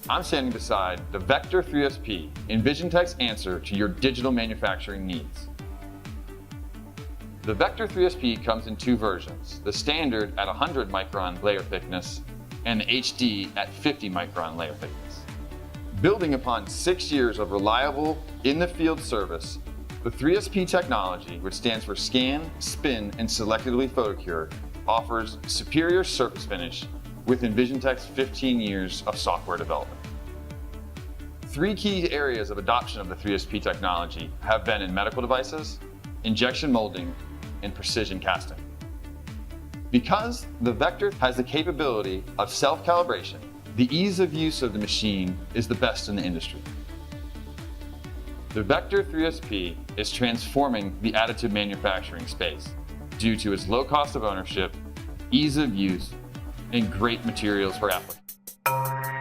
I'm standing beside the Vector 3SP, EnvisionTEC's answer to your digital manufacturing needs. The Vector 3SP comes in two versions, the standard at 100 micron layer thickness and the HD at 50 micron layer thickness. Building upon 6 years of reliable, in-the-field service, the 3SP technology, which stands for Scan, Spin, and Selectively Photocure, offers superior surface finish with EnvisionTEC's 15 years of software development. Three key areas of adoption of the 3SP technology have been in medical devices, injection molding, and precision casting. Because the Vector has the capability of self-calibration, the ease of use of the machine is the best in the industry. The Vector 3SP is transforming the additive manufacturing space due to its low cost of ownership, ease of use, and great materials for application.